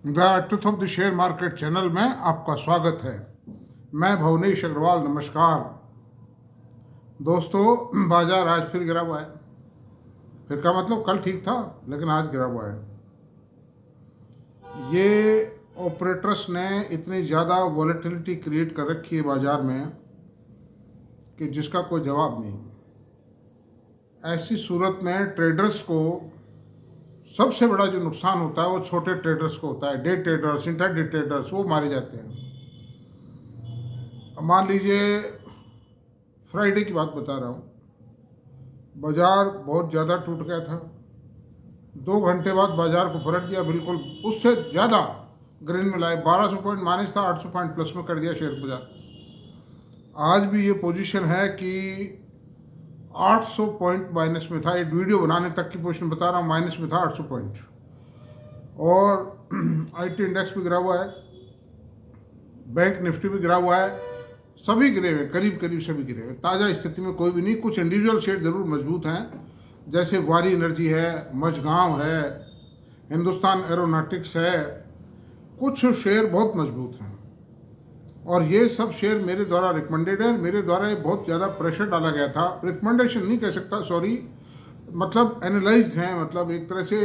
The truth of the share market channel में आपका स्वागत है। मैं भुवनेश अग्रवाल। नमस्कार दोस्तों, बाजार आज फिर गिरा हुआ है। फिर का मतलब कल ठीक था, लेकिन आज गिरा हुआ है। ये ऑपरेटर्स ने इतनी ज़्यादा वॉलेटिलिटी क्रिएट कर रखी है बाजार में कि जिसका कोई जवाब नहीं। ऐसी सूरत में ट्रेडर्स को सबसे बड़ा जो नुकसान होता है वो छोटे ट्रेडर्स को होता है। डे ट्रेडर्स, इंट्राडे ट्रेडर्स, वो मारे जाते हैं। अब मान लीजिए फ्राइडे की बात बता रहा हूँ, बाजार बहुत ज़्यादा टूट गया था। 2 घंटे बाद बाजार को पलट दिया, बिल्कुल उससे ज़्यादा ग्रीन में लाए। 1200 पॉइंट माइनस था, 800 पॉइंट प्लस में कर दिया शेयर बाजार। आज भी ये पोजीशन है कि 800 पॉइंट माइनस में था। एक वीडियो बनाने तक की पोजीशन बता रहा हूँ, माइनस में था 800 पॉइंट। और आईटी इंडेक्स भी गिरा हुआ है, बैंक निफ्टी भी गिरा हुआ है, सभी गिरे हुए, करीब करीब सभी गिरे हुए। ताज़ा स्थिति में कोई भी नहीं। कुछ इंडिविजुअल शेयर जरूर मजबूत हैं, जैसे वारी एनर्जी है, मझगांव है, हिंदुस्तान एरोनॉटिक्स है। कुछ शेयर बहुत मजबूत हैं और ये सब शेयर मेरे द्वारा रिकमेंडेड है। मेरे द्वारा ये बहुत ज़्यादा प्रेशर डाला गया था। रिकमेंडेशन नहीं कह सकता, सॉरी, मतलब एनालाइज्ड है, मतलब एक तरह से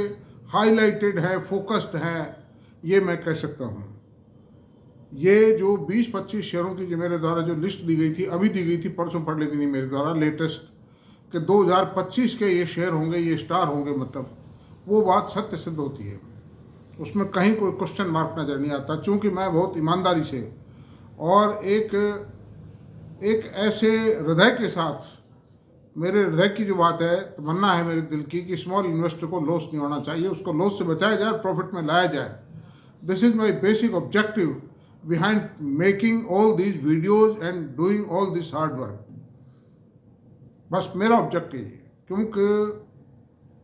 हाईलाइटेड है, फोकस्ड है, ये मैं कह सकता हूँ। ये जो 20-25 शेयरों की जो मेरे द्वारा जो लिस्ट दी गई थी, अभी दी गई थी, परसों पढ़ लेती नहीं मेरे द्वारा लेटेस्ट, कि 2025 के ये शेयर होंगे, ये स्टार होंगे, मतलब वो बात सत्य सिद्ध होती है। उसमें कहीं कोई क्वेश्चन मार्क नज़र नहीं आता। चूँकि मैं बहुत ईमानदारी से और एक ऐसे हृदय के साथ, मेरे हृदय की जो बात है, तमन्ना है मेरे दिल की कि स्मॉल इन्वेस्टर को लॉस नहीं होना चाहिए, उसको लॉस से बचाया जाए, प्रॉफिट में लाया जाए। This is my basic objective behind making all these videos and doing all this hard work. बस मेरा ऑब्जेक्टिव है। क्योंकि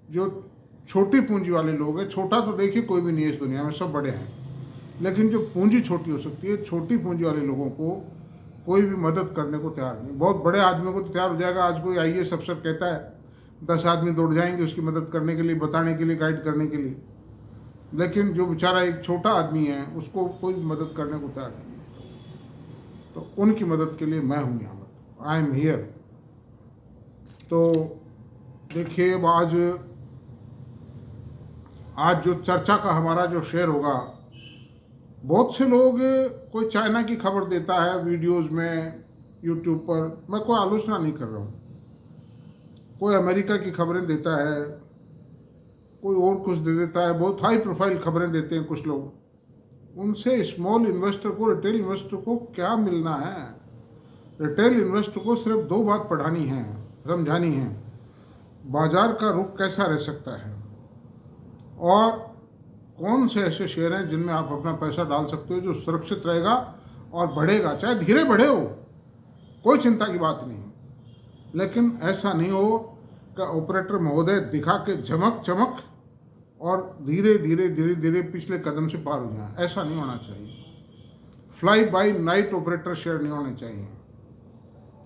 जो छोटी पूंजी वाले लोग हैं, छोटा तो देखिए कोई भी नहीं है इस दुनिया में, सब बड़े हैं, लेकिन जो पूंजी छोटी हो सकती है, छोटी पूंजी वाले लोगों को कोई भी मदद करने को तैयार नहीं। बहुत बड़े आदमियों को तो तैयार हो जाएगा। आज कोई आईएएस अफसर कहता है 10 आदमी दौड़ जाएंगे उसकी मदद करने के लिए, बताने के लिए, गाइड करने के लिए, लेकिन जो बेचारा एक छोटा आदमी है उसको कोई भी मदद करने को तैयार नहीं। तो उनकी मदद के लिए मैं हूँ यहाँ, मतलब आई एम हियर। तो देखिए, आज जो चर्चा का हमारा जो शेयर होगा, बहुत से लोग, कोई चाइना की खबर देता है वीडियोस में, यूट्यूब पर, मैं कोई आलोचना नहीं कर रहा हूँ। कोई अमेरिका की खबरें देता है, कोई और कुछ दे देता है, बहुत हाई प्रोफाइल खबरें देते हैं कुछ लोग। उनसे स्मॉल इन्वेस्टर को, रिटेल इन्वेस्टर को क्या मिलना है? रिटेल इन्वेस्टर को सिर्फ 2 बात पढ़ानी है, समझानी है। बाजार का रुख कैसा रह सकता है और कौन से ऐसे शेयर हैं जिनमें आप अपना पैसा डाल सकते हो जो सुरक्षित रहेगा और बढ़ेगा, चाहे धीरे बढ़े हो, कोई चिंता की बात नहीं। लेकिन ऐसा नहीं हो कि ऑपरेटर महोदय दिखा के झमक चमक और धीरे धीरे धीरे धीरे पिछले कदम से पार हो जाए। ऐसा नहीं होना चाहिए। Fly bye night operator share नहीं होने चाहिए।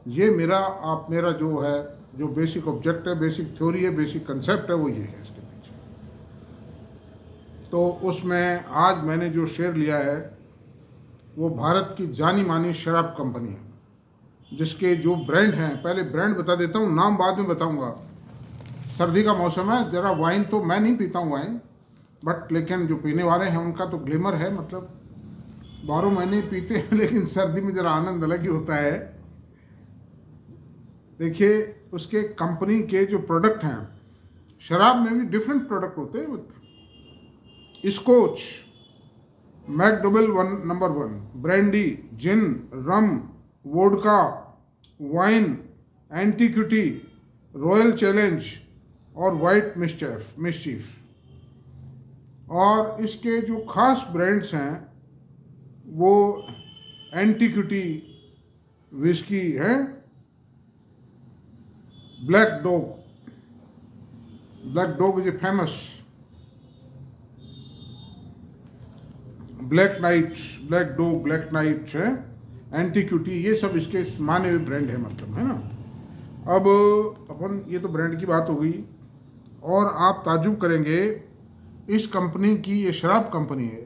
ये मेरा जो है, जो बेसिक ऑब्जेक्ट है, बेसिक थ्योरी है, बेसिक कंसेप्ट है, वो ये है इसके पीछे। तो उसमें आज मैंने जो शेयर लिया है वो भारत की जानी मानी शराब कंपनी है, जिसके जो ब्रांड हैं, पहले ब्रांड बता देता हूँ, नाम बाद में बताऊँगा। सर्दी का मौसम है, ज़रा वाइन तो मैं नहीं पीता हूँ वाइन, बट लेकिन जो पीने वाले हैं उनका तो ग्लिमर है, मतलब 12 महीने पीते हैं, लेकिन सर्दी में ज़रा आनंद अलग ही होता है। देखिए, उसके कंपनी के जो प्रोडक्ट हैं, शराब में भी डिफरेंट प्रोडक्ट होते हैं। Scotch, McDowell number 1, brandy, gin, rum, vodka, wine, Antiquity, Royal Challenge और वाइट मिस्चीफ। और इसके जो खास ब्रांड्स हैं वो एंटीक्विटी विस्की है, Black Dog is a famous, Black Knight है, एंटीक्विटी, ये सब इसके माने हुए ब्रांड है, मतलब, है ना। अब अपन, ये तो ब्रांड की बात हो गई। और आप ताजुब करेंगे, इस कंपनी की, ये शराब कंपनी है,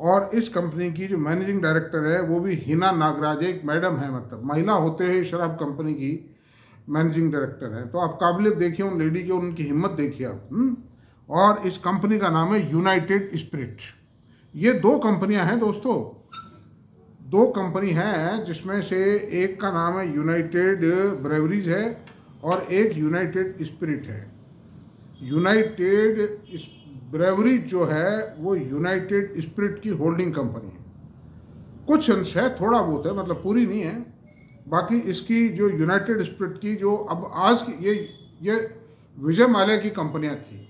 और इस कंपनी की जो मैनेजिंग डायरेक्टर है वो भी हिना नागराज, एक मैडम है, मतलब महिला होते हुए शराब कंपनी की मैनेजिंग डायरेक्टर है। तो आप काबिलियत देखिए उन लेडी की, उनकी हिम्मत देखिए आप। और इस कंपनी का नाम है यूनाइटेड स्पिरिट। ये दो कंपनियां हैं दोस्तों, दो कंपनी हैं, जिसमें से एक का नाम है यूनाइटेड ब्रेवरीज है और एक यूनाइटेड स्पिरिट है। यूनाइटेड ब्रेवरीज जो है वो यूनाइटेड स्पिरिट की होल्डिंग कंपनी है। कुछ अंश है, थोड़ा बहुत है, मतलब पूरी नहीं है। बाकी इसकी जो यूनाइटेड स्पिरिट की जो अब आज की ये विजय माल्या की कंपनियां थी।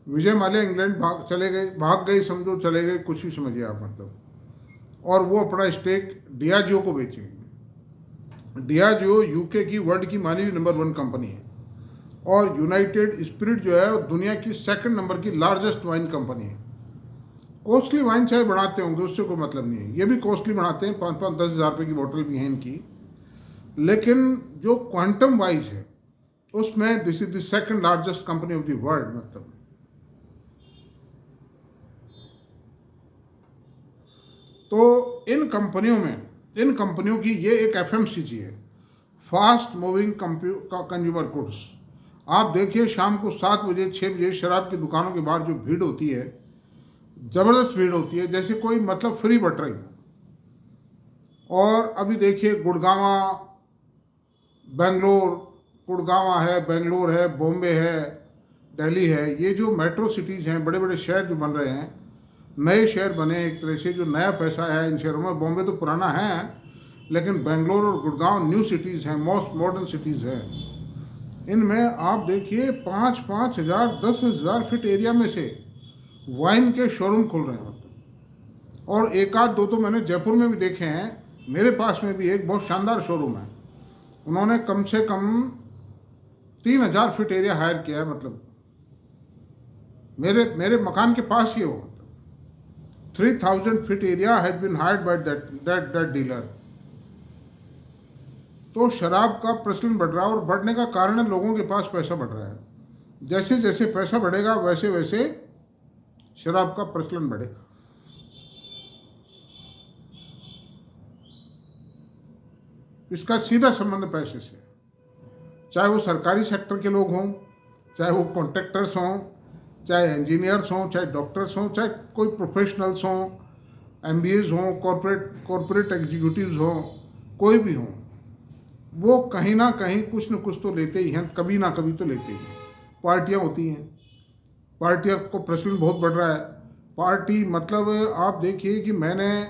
विजय माल्या इंग्लैंड भाग गई समझो, चले गए, कुछ भी समझिए आप मतलब। और वो अपना स्टेक डियाजियो को बेचेगी। डियाजियो यूके की वर्ल्ड की मानी हुई नंबर 1 कंपनी है। और यूनाइटेड स्पिरिट जो है वो दुनिया की 2nd नंबर की लार्जेस्ट वाइन कंपनी है। कॉस्टली वाइन चाहे बनाते होंगे, उससे कोई मतलब नहीं है, ये भी कॉस्टली बनाते हैं, 5-5-10 हज़ार रुपये की बोतल भी है इनकी। लेकिन जो क्वांटम वाइज है उसमें this is the 2nd largest company of the world मतलब। तो इन कंपनियों की ये एक एफएमसीजी है, फास्ट मूविंग कंज्यूमर गुड्स। आप देखिए शाम को 7 बजे 6 बजे शराब की दुकानों के बाहर जो भीड़ होती है, ज़बरदस्त भीड़ होती है, जैसे कोई मतलब फ्री बट रही हो। और अभी देखिए गुड़गांवा, बेंगलोर है, बॉम्बे है, दिल्ली है, ये जो मेट्रो सिटीज़ हैं, बड़े बड़े शहर जो बन रहे हैं, नए शहर बने एक तरह से, जो नया पैसा है इन शहरों में। बॉम्बे तो पुराना है, लेकिन बेंगलोर और गुड़गांव न्यू सिटीज़ हैं, मोस्ट मॉडर्न सिटीज़ हैं। इनमें आप देखिए 5-5 हज़ार 10 हज़ार फीट एरिया में से वाइन के शोरूम खुल रहे हैं मतलब। और एक आध दो तो मैंने जयपुर में भी देखे हैं, मेरे पास में भी एक बहुत शानदार शोरूम है। उन्होंने कम से कम 3,000 फीट एरिया हायर किया है, मतलब मेरे मकान के पास ही हो। 3,000 feet area has been hired by that dealer. तो शराब का प्रचलन बढ़ रहा है, और बढ़ने का कारण है लोगों के पास पैसा बढ़ रहा है। जैसे जैसे पैसा बढ़ेगा वैसे वैसे शराब का प्रचलन बढ़ेगा। इसका सीधा संबंध पैसे से, चाहे वो सरकारी सेक्टर के लोग हों, चाहे वो कॉन्ट्रैक्टर्स हों, चाहे इंजीनियर्स हों, चाहे डॉक्टर्स हों, चाहे कोई प्रोफेशनल्स हों, MBAs हों, कॉरपोरेट एग्जीक्यूटिव्स हों, कोई भी हों, वो कहीं ना कहीं कुछ न कुछ तो लेते ही हैं, कभी ना कभी तो लेते ही हैं। पार्टियां होती हैं, पार्टियां को प्रचलन बहुत बढ़ रहा है। पार्टी मतलब आप देखिए कि मैंने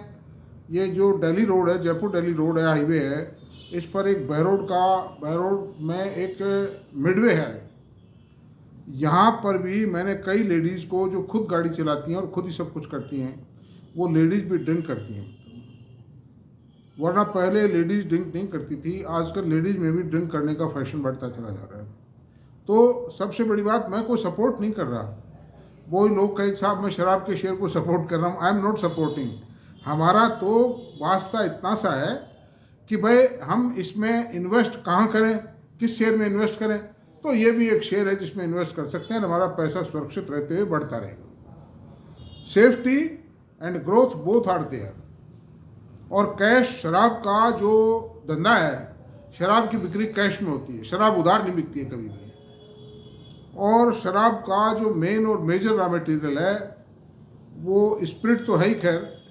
ये जो दिल्ली रोड है, जयपुर दिल्ली रोड है, हाईवे है, इस पर एक बहरोड में एक मिडवे है। यहाँ पर भी मैंने कई लेडीज़ को जो खुद गाड़ी चलाती हैं और खुद ही सब कुछ करती हैं, वो लेडीज़ भी ड्रिंक करती हैं। वरना पहले लेडीज़ ड्रिंक नहीं करती थी, आजकल लेडीज़ में भी ड्रिंक करने का फैशन बढ़ता चला जा रहा है। तो सबसे बड़ी बात, मैं कोई सपोर्ट नहीं कर रहा। वो लोग कहे साहब मैं शराब के शेयर को सपोर्ट कर रहा हूँ, आई एम नॉट सपोर्टिंग। हमारा तो वास्ता इतना सा है कि भाई हम इसमें इन्वेस्ट कहाँ करें, किस शेयर में इन्वेस्ट करें। तो ये भी एक शेयर है जिसमें इन्वेस्ट कर सकते हैं, हमारा पैसा सुरक्षित रहते हुए बढ़ता रहेगा। Safety and growth both are there. और कैश, शराब का जो धंधा है, शराब की बिक्री कैश में होती है, शराब उधार नहीं बिकती है कभी भी। और शराब का जो मेन और मेजर रॉ मटेरियल है वो स्पिरिट तो है ही। खैर,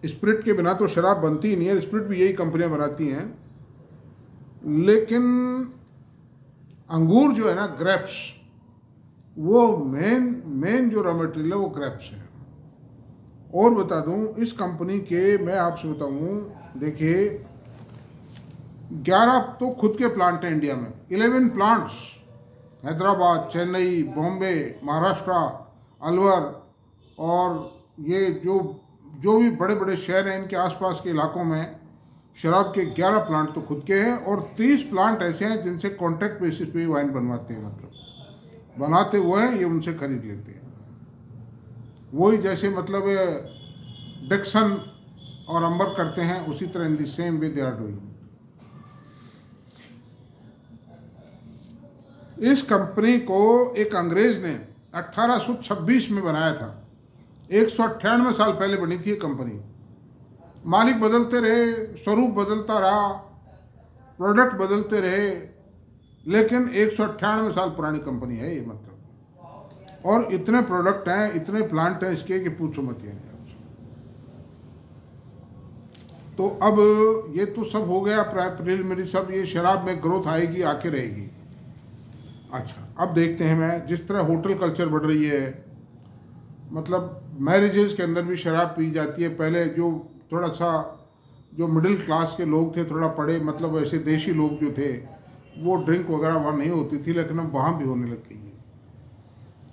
स्पिरिट के बिना तो शराब बनती ही नहीं है, स्पिरिट भी यही कंपनियां बनाती हैं। लेकिन अंगूर जो है ना, ग्रेप्स, वो मेन जो रॉ मटेरियल है वो ग्रेप्स है। और बता दूं, इस कंपनी के मैं आपसे बताऊं, देखिए 11 तो खुद के प्लांट हैं इंडिया में, 11 प्लांट्स, हैदराबाद, चेन्नई, बॉम्बे, महाराष्ट्र, अलवर, और ये जो भी बड़े बड़े शहर हैं इनके आसपास के इलाकों में शराब के 11 प्लांट तो खुद के हैं। और 30 प्लांट ऐसे हैं जिनसे कॉन्ट्रैक्ट बेसिस पे वाइन बनवाते हैं, मतलब बनाते वो हैं, ये उनसे खरीद लेते हैं। वही जैसे मतलब डिक्सन और अंबर करते हैं, उसी तरह in the same way they are doing. इस कंपनी को एक अंग्रेज ने 1826 में बनाया था। 198 साल पहले बनी थी ये कंपनी। मालिक बदलते रहे, स्वरूप बदलता रहा, प्रोडक्ट बदलते रहे, लेकिन 198 साल पुरानी कंपनी है ये मतलब। और इतने प्रोडक्ट हैं, इतने प्लांट हैं इसके कि पूछो मत ये। तो अब ये तो सब हो गया प्रिलिमिनरी सब। ये शराब में ग्रोथ आएगी, आके रहेगी। अच्छा, अब देखते हैं मैं जिस तरह होटल कल्चर बढ़ रही है, मतलब मैरिजेस के अंदर भी शराब पी जाती है। पहले जो थोड़ा सा जो मिडिल क्लास के लोग थे, थोड़ा पढ़े, मतलब ऐसे देशी लोग जो थे, वो ड्रिंक वगैरह वहाँ नहीं होती थी, लेकिन अब वहाँ भी होने लग गई है।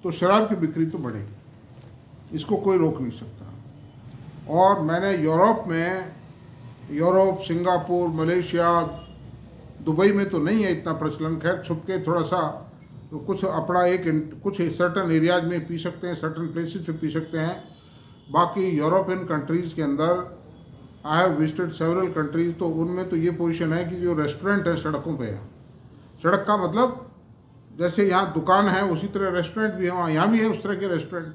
तो शराब की बिक्री तो बढ़ेगी, इसको कोई रोक नहीं सकता। और मैंने यूरोप, सिंगापुर, मलेशिया, दुबई में तो नहीं है इतना प्रचलन, खैर छुप के थोड़ा सा तो कुछ अपना कुछ सर्टन एरियाज में पी सकते हैं, सर्टन प्लेसेस पे पी सकते हैं। बाकी यूरोपियन कंट्रीज़ के अंदर I have visited several countries, तो उनमें तो ये पोजीशन है कि जो रेस्टोरेंट है सड़कों पे है। सड़क का मतलब जैसे यहाँ दुकान है उसी तरह रेस्टोरेंट भी है, यहाँ भी है उस तरह के रेस्टोरेंट।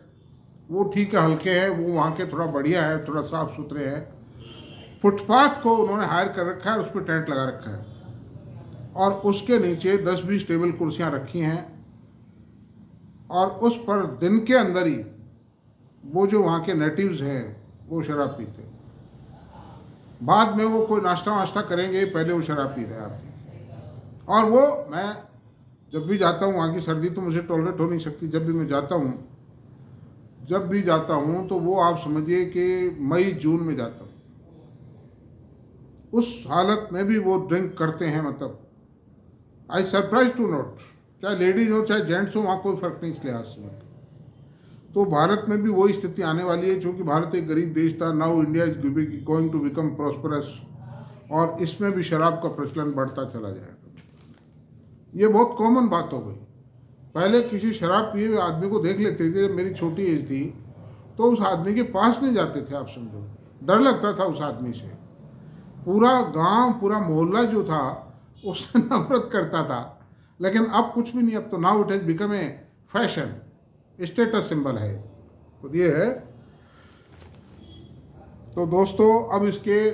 वो ठीक है, हल्के हैं, वो वहाँ के थोड़ा बढ़िया है, थोड़ा साफ़ सुथरे हैं। फुटपाथ को उन्होंने हायर कर रखा है, उस पर टेंट लगा रखा है और उसके नीचे 10-20 टेबल कुर्सियाँ रखी हैं और उस पर दिन के अंदर ही वो जो वहाँ के नेटिव्स हैं वो शराब पीते हैं। बाद में वो कोई नाश्ता वाश्ता करेंगे, पहले वो शराब पी रहे आते। और वो मैं जब भी जाता हूँ, वहाँ की सर्दी तो मुझे टॉलरेट हो नहीं सकती, जब भी मैं जाता हूँ तो वो आप समझिए कि मई जून में जाता हूँ, उस हालत में भी वो ड्रिंक करते हैं। मतलब आई सरप्राइज टू नोट, चाहे लेडीज हो चाहे जेंट्स हो, वहाँ कोई फ़र्क नहीं इस लिहाज से। तो भारत में भी वही स्थिति आने वाली है, क्योंकि भारत एक गरीब देश था। Now India is going to become prosperous, और इसमें भी शराब का प्रचलन बढ़ता चला जाएगा। ये बहुत कॉमन बात हो गई। पहले किसी शराब पिए हुए आदमी को देख लेते थे, जब मेरी छोटी एज थी तो उस आदमी के पास नहीं जाते थे, आप समझो, डर लगता था उस आदमी से। पूरा गांव, पूरा मोहल्ला जो था उससे नफरत करता था। लेकिन अब कुछ भी नहीं, अब तो now it has become a fashion, status symbol है, तो ये है। तो दोस्तों अब इसके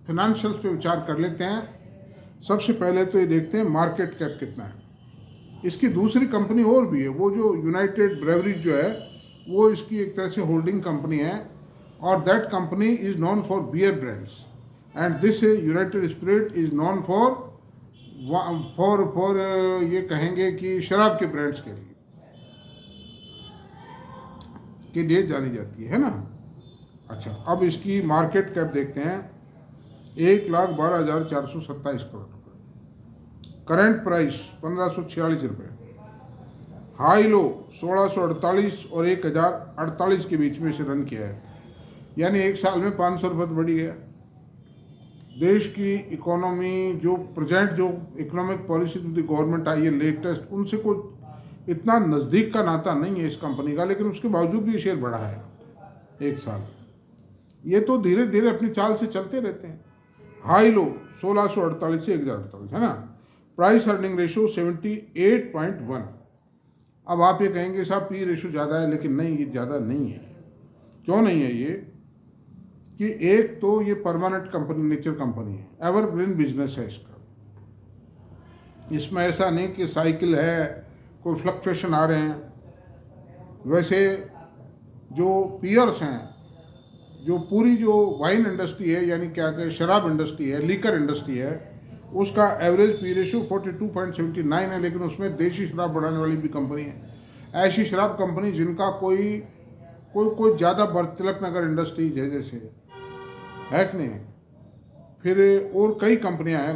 फिनेंशियल्स पे विचार कर लेते हैं। सबसे पहले तो ये देखते हैं मार्केट कैप कितना है। इसकी दूसरी कंपनी और भी है, वो जो यूनाइटेड ब्रेवरीज जो है वो इसकी एक तरह से होल्डिंग कंपनी है, और that company is known for beer brands and this United Spirit is known for ये कहेंगे कि शराब के ब्रांड्स के लिए जानी जाती है ना। अच्छा, अब इसकी मार्केट कैप देखते हैं, 1,12,427 करोड़ रुपये। करंट प्राइस 1,546 रुपये। हाई लो 1,648 और 1,048 के बीच में इसे रन किया है, यानी एक साल में 500 रुपये तो बढ़ी गया। देश की इकोनॉमी जो प्रेजेंट जो इकोनॉमिक पॉलिसी गवर्नमेंट आई है लेटेस्ट, उनसे कोई इतना नज़दीक का नाता नहीं है इस कंपनी का, लेकिन उसके बावजूद भी शेयर बढ़ा है एक साल। ये तो धीरे धीरे अपनी चाल से चलते रहते हैं। हाई लो 1,648 से 1,048 है ना। Price earning ratio 78.1। अब आप ये कहेंगे साहब पी रेशो ज़्यादा है, लेकिन नहीं, ये ज़्यादा नहीं है। क्यों नहीं है ये? कि एक तो ये परमानेंट कंपनी, नेचर कंपनी है, एवरग्रीन बिजनेस है इसका। इसमें ऐसा नहीं कि साइकिल है, कोई फ्लक्चुएशन आ रहे हैं। वैसे जो पीयर्स हैं, जो पूरी जो वाइन इंडस्ट्री है, यानी क्या कहें शराब इंडस्ट्री है, लीकर इंडस्ट्री है, उसका एवरेज पी रेशो 42.79 है, लेकिन उसमें देशी शराब बनाने वाली भी कंपनी है। ऐसी शराब कंपनी जिनका कोई ज़्यादा तिलक नगर इंडस्ट्रीज है जैसे, है कि नहीं। फिर और कई कंपनियां हैं,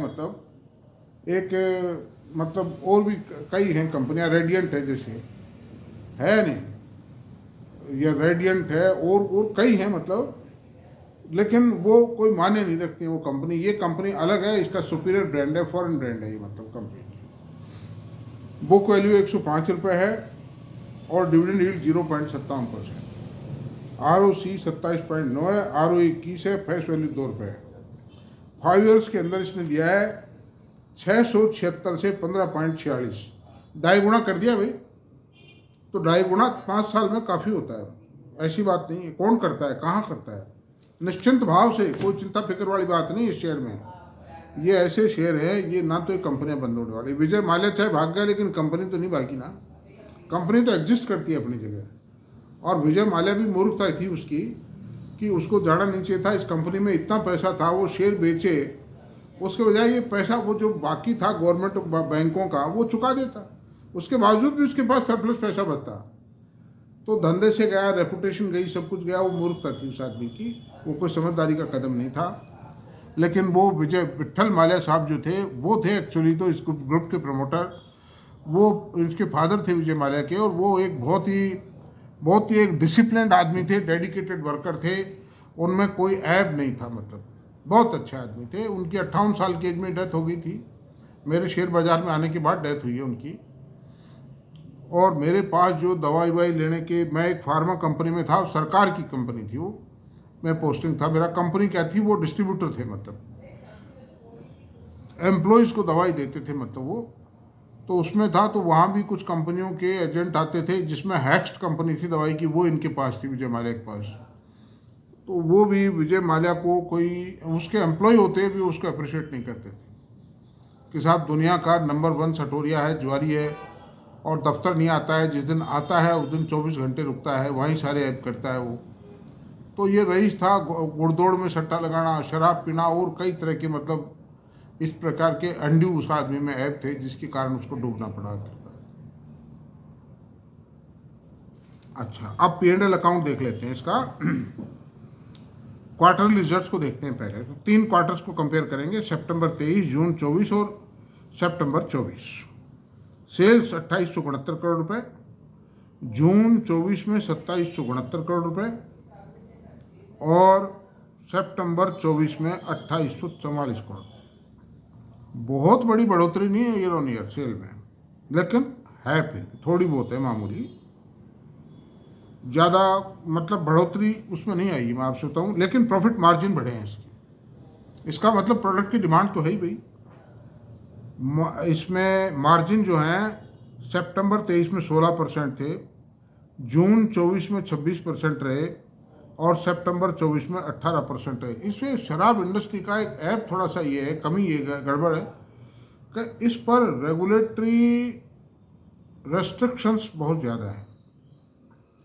मतलब और भी कई हैं कंपनियां, रेडियंट है जैसे, है नहीं, ये रेडियंट है और कई हैं मतलब, लेकिन वो कोई माने नहीं रखती वो कंपनी। ये कंपनी अलग है, इसका सुपीरियर ब्रांड है, फॉरेन ब्रांड है ये, मतलब कंपनी की बुक वैल्यू 105 रुपये है और डिविडेंड यील्ड 0.57%। ROC 27.9 है, ROE 21 है, फेस वैल्यू 2 रुपये है। 5 ईयर्स के अंदर इसने दिया है 676 से 15.46, 2.5 गुना कर दिया भाई। तो 2.5 गुना 5 साल में काफ़ी होता है, ऐसी बात नहीं है। कौन करता है, कहाँ करता है? निश्चिंत भाव से, कोई चिंता फिक्र वाली बात नहीं इस शेयर में। ये ऐसे शेयर है, ये ना तो एक कंपनियां बंद होने वाली। विजय माल्या चाहे भाग गया, लेकिन कंपनी तो नहीं भागी ना। कंपनी तो एग्जिस्ट करती है अपनी जगह। और विजय माल्या भी मूर्खता थी उसकी कि उसको जाना नहीं चाहिए था। इस कंपनी में इतना पैसा था, वो शेयर बेचे, उसके बजाय ये पैसा वो जो बाकी था गवर्नमेंट बैंकों का वो चुका देता। उसके बावजूद भी उसके पास सरप्लस पैसा बचता। तो धंधे से गया, रेपुटेशन गई, सब कुछ गया। वो मूर्खता थी उस आदमी की, वो कोई समझदारी का कदम नहीं था। लेकिन वो विजय विट्ठल माल्या साहब जो थे, वो थे एक्चुअली तो इस ग्रुप के प्रमोटर। वो इनके फादर थे विजय माल्या के, और वो एक बहुत ही एक डिसिप्लिन्ड आदमी थे, डेडिकेटेड वर्कर थे। उनमें कोई ऐब नहीं था, मतलब बहुत अच्छे आदमी थे। उनकी 58 साल की एज में डेथ हो गई थी। मेरे शेयर बाज़ार में आने के बाद डेथ हुई है उनकी। और मेरे पास जो दवाई वाई लेने के, मैं एक फार्मा कंपनी में था, सरकार की कंपनी थी वो, मैं पोस्टिंग था। मेरा कंपनी क्या थी, वो डिस्ट्रीब्यूटर थे, मतलब एम्प्लॉयज़ को दवाई देते थे, मतलब वो तो उसमें था। तो वहाँ भी कुछ कंपनियों के एजेंट आते थे, जिसमें हैक्स्ट कंपनी थी दवाई की, वो इनके पास थी, विजय माल्या के पास। तो वो भी विजय माल्या को, कोई उसके एम्प्लॉय होते भी उसको अप्रिशिएट नहीं करते थे कि साहब दुनिया का नंबर 1 सटोरिया है, जुआरी है, और दफ्तर नहीं आता है। जिस दिन आता है उस दिन 24 घंटे रुकता है, वहीं सारे ऐप करता है वो। तो ये रईस था, गुड़दौड़ में सट्टा लगाना, शराब पीना, और कई तरह के मतलब इस प्रकार के अंडू उस आदमी में ऐप थे, जिसके कारण उसको डूबना पड़ा। अच्छा, अब P&L अकाउंट देख लेते हैं इसका। क्वार्टरली रिजल्ट्स को देखते हैं पहले। तो 3 क्वार्टर्स को कंपेयर करेंगे, सितंबर 23, जून 24 और सितंबर 24। सेल्स 2869 करोड़ रुपए, जून 24 में 2769 करोड़ रुपए, और सितंबर 24 में 2844 करोड़। बहुत बड़ी बढ़ोतरी नहीं है ईयर ऑन ईयर सेल में, लेकिन है फिर थोड़ी बहुत है, मामूली, ज़्यादा मतलब बढ़ोतरी उसमें नहीं आई मैं आपसे बताऊँ। लेकिन प्रॉफिट मार्जिन बढ़े हैं इसका मतलब प्रोडक्ट की डिमांड तो है ही भाई। इसमें मार्जिन जो हैं सितंबर 23 में 16% थे, जून 24 में 26% रहे, और सितंबर 24 में 18% है। इसमें शराब इंडस्ट्री का एक ऐप थोड़ा सा ये है, कमी ये गड़बड़ है कि इस पर रेगुलेटरी रेस्ट्रिक्शंस बहुत ज़्यादा हैं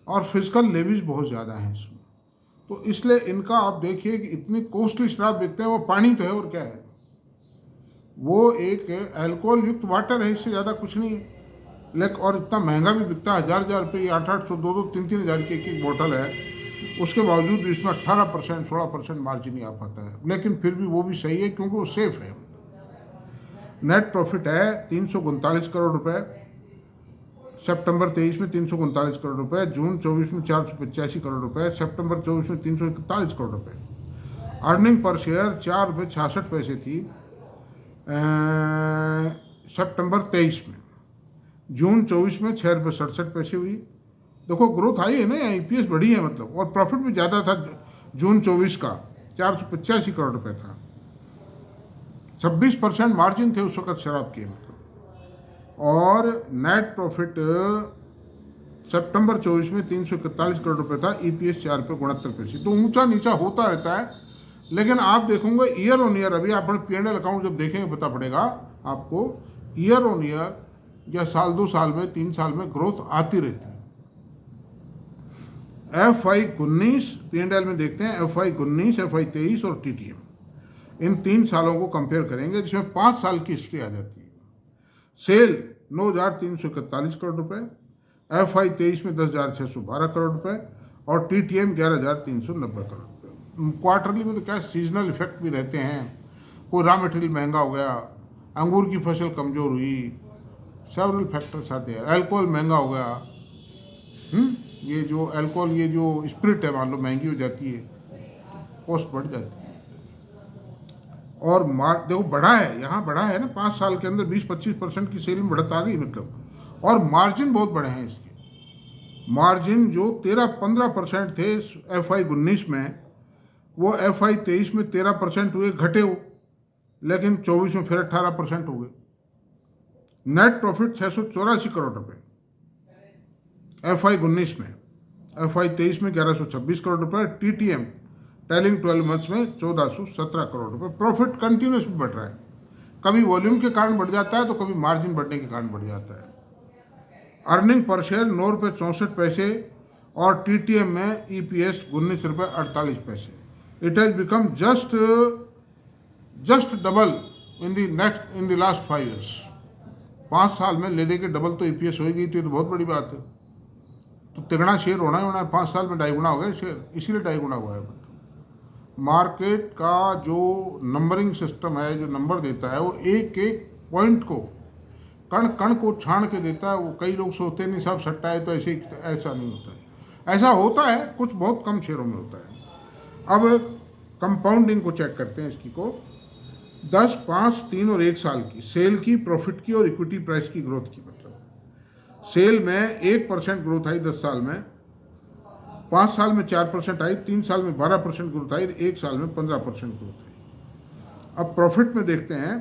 और फिजिकल लेवीज बहुत ज़्यादा हैं इसमें। तो इसलिए इनका आप देखिए कि इतनी कॉस्टली शराब बिकते हैं, वो पानी तो है और क्या है, वो एक अल्कोहल युक्त वाटर है, इससे ज़्यादा कुछ नहीं है। लेकिन और इतना महंगा भी बिकता है, 1000 रुपये, 800, 2-3 हज़ार की एक बोतल है। उसके बावजूद भी इसमें 18%, 16% मार्जिन ही आ पाता है। लेकिन फिर भी वो भी सही है, क्योंकि वो सेफ है। नेट प्रॉफिट है 339 करोड़ रुपए, सितंबर 23 में 339 करोड़ रुपए, जून 24 में 485 करोड़ रुपए, सितंबर 24 में 341 करोड़ रुपए। अर्निंग पर शेयर 4 रुपये 66 पैसे थी सितंबर 23 में, जून 24 में 6 रुपये 67 पैसे हुई। देखो ग्रोथ आई है ना, EPS बढ़ी है मतलब, और प्रॉफिट भी ज़्यादा था जून 24 का, 485 करोड़ रुपए था। 26% मार्जिन थे उस वक्त शराब के, मतलब। और नेट प्रॉफिट सितंबर 24 में 341 करोड़ रुपए था, EPS 4 रुपये 69 पैसे। तो ऊंचा नीचा होता रहता है, लेकिन आप देखोगे ईयर ऑन ईयर, अभी आप P&L अकाउंट जब देखेंगे पता पड़ेगा आपको, ईयर ऑन ईयर या साल 2 साल में 3 साल में ग्रोथ आती रहती है। FY19 P&L में देखते हैं, FY19, FY23 और TTM, इन 3 सालों को कंपेयर करेंगे, जिसमें 5 साल की हिस्ट्री आ जाती है। सेल 9,341 करोड़ रुपए, FY23 में 10,612 करोड़ रुपए, और TTM 11,390 करोड़ रुपए। क्वार्टरली में तो क्या सीजनल इफेक्ट भी रहते हैं, कोई रॉ मटेरियल महंगा हो गया, अंगूर की फसल कमज़ोर हुई, सेवरल फैक्टर्स आते हैं, अल्कोहल महंगा हो गया, ये जो अल्कोहल, ये जो स्पिरिट है मान लो महंगी हो जाती है, कॉस्ट बढ़ जाती है। और देखो बढ़ा है, यहाँ बढ़ा है ना, 5 साल के अंदर 20-25% की सेल में बढ़त आ गई, मतलब। और मार्जिन बहुत बड़े हैं इसके। मार्जिन जो 13-15% थे FY19 में, वो FY23 में 13% हुए, घटे हो, लेकिन 24 में फिर 18% हो गए। नेट प्रॉफिट 684 करोड़ रुपए FY19 में, FY 23 में 1126 करोड़ रुपए, TTM ट्रेलिंग 12 मंथ्स में 1417 करोड़ रुपए। प्रॉफिट कंटिन्यूस बढ़ रहा है, कभी वॉल्यूम के कारण बढ़ जाता है तो कभी मार्जिन बढ़ने के कारण बढ़ जाता है। अर्निंग पर शेयर 9 रुपये 64 पैसे और TTM में EPS 19 रुपये 48 पैसे। It has become just double in the last 5 years. 5 साल में ले दे के डबल तो EPS हो गई, तो ये तो बहुत बड़ी बात है। तो तिगुना शेयर होना ही होना है, 5 साल में 2.5 गुना हो गया शेयर, इसीलिए 2.5 गुना हुआ है। मार्केट का जो नंबरिंग सिस्टम है, जो नंबर देता है, वो एक एक पॉइंट को, कण कण को छान के देता है। वो कई लोग सोचते नहीं साहब सट्टा है तो ऐसा नहीं होता है। ऐसा होता है, कुछ बहुत कम शेयरों में होता है। अब कंपाउंडिंग को चेक करते हैं इसकी को 10, 5, 3 और 1 साल की सेल की, प्रॉफिट की और इक्विटी प्राइस की ग्रोथ की। मतलब सेल में 1% ग्रोथ आई 10 साल में, 5 साल में 4% आई, 3 साल में 12% ग्रोथ आई, 1 साल में 15% ग्रोथ आई। अब प्रॉफिट में देखते हैं,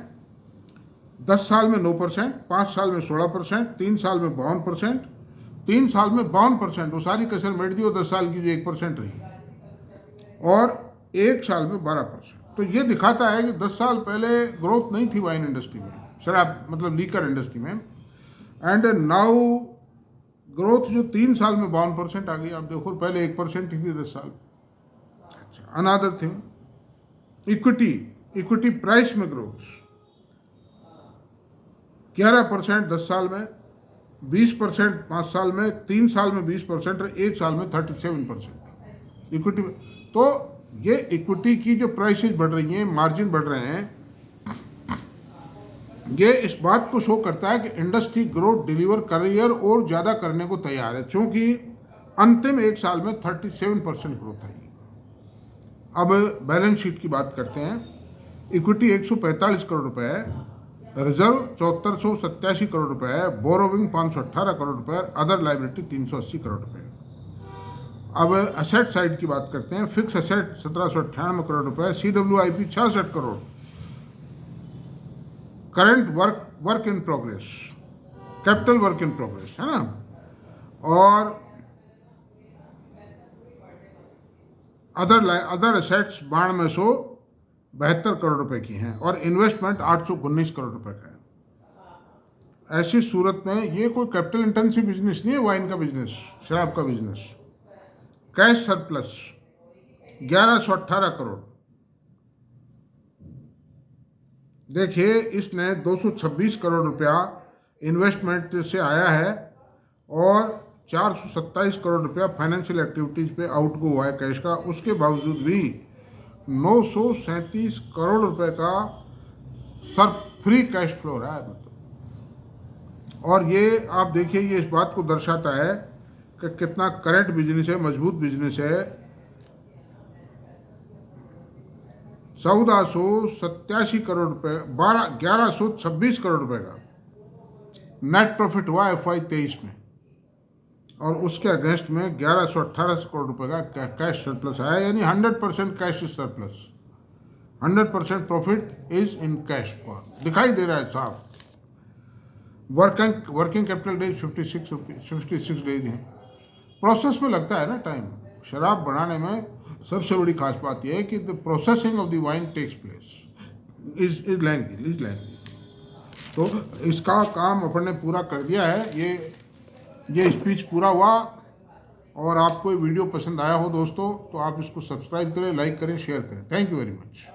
10 साल में 9%, 5 साल में 16%, 3 साल में 52%, 3 साल में 52%, वो सारी कसर मेट दी, वो 10 साल की जो 1% रही, और 1 साल में 12%। तो ये दिखाता है कि 10 साल पहले ग्रोथ नहीं थी वाइन इंडस्ट्री में, शराब मतलब लीकर इंडस्ट्री में, एंड नाउ ग्रोथ जो 3 साल में 52% आ गई। आप देखो पहले 1% ही थी 10 साल। अच्छा, अनदर थिंग, इक्विटी प्राइस में ग्रोथ 11% 10 साल में, 20% 5 साल में, 3 साल में 20% और 1 साल में 37% इक्विटी। तो ये इक्विटी की जो प्राइसेस बढ़ रही हैं, मार्जिन बढ़ रहे हैं, ये इस बात को शो करता है कि इंडस्ट्री ग्रोथ डिलीवर कर रही है और ज़्यादा करने को तैयार है, क्योंकि अंतिम 1 साल में 37% ग्रोथ आई। अब बैलेंस शीट की बात करते हैं। इक्विटी 145 करोड़ रुपए है, रिजर्व 7487 करोड़ रुपए है, बोरोविंग 518 करोड़ रुपए है, अदर लाइबिलिटी 380 करोड़ रुपए है। अब एसेट साइड की बात करते हैं। फिक्स एसेट 1798 करोड़ रुपए, CWIP 66 crore, current work in progress, capital work in progress है ना, और अदर एसेट्स 9272 करोड़ रुपए की हैं, और इन्वेस्टमेंट 819 करोड़ रुपए का है। ऐसी सूरत में ये कोई कैपिटल इंटेंसिव बिजनेस नहीं है, वाइन का बिजनेस, शराब का बिजनेस। Cash surplus 1118 crore. देखिए, इसने 226 करोड़ रुपया इन्वेस्टमेंट से आया है और 427 करोड़ रुपया फाइनेंशियल एक्टिविटीज़ पे आउटगो हुआ है कैश का। उसके बावजूद भी 937 करोड़ रुपए का फ्री कैश फ्लो रहा है। मतलब, और ये आप देखिए, ये इस बात को दर्शाता है कि कितना करंट बिजनेस है, मजबूत बिजनेस है। 1487 करोड़ रुपए, 1126 करोड़ रुपए का नेट प्रॉफिट हुआ FY 23 में, और उसके अगेंस्ट में 1118 करोड़ रुपए का कैश सरप्लस आया, यानी 100% cash surplus, 100% profit is in cash form. दिखाई दे रहा है साहब। वर्किंग कैपिटल डेज 56 डेज हैं। प्रोसेस में लगता है ना टाइम। शराब बनाने में सबसे बड़ी खास बात यह है कि the processing of the wine takes place is lengthy. तो इसका काम अपन ने पूरा कर दिया है। ये स्पीच पूरा हुआ, और आपको ये वीडियो पसंद आया हो दोस्तों, तो आप इसको सब्सक्राइब करें, लाइक करें, शेयर करें। Thank you very much.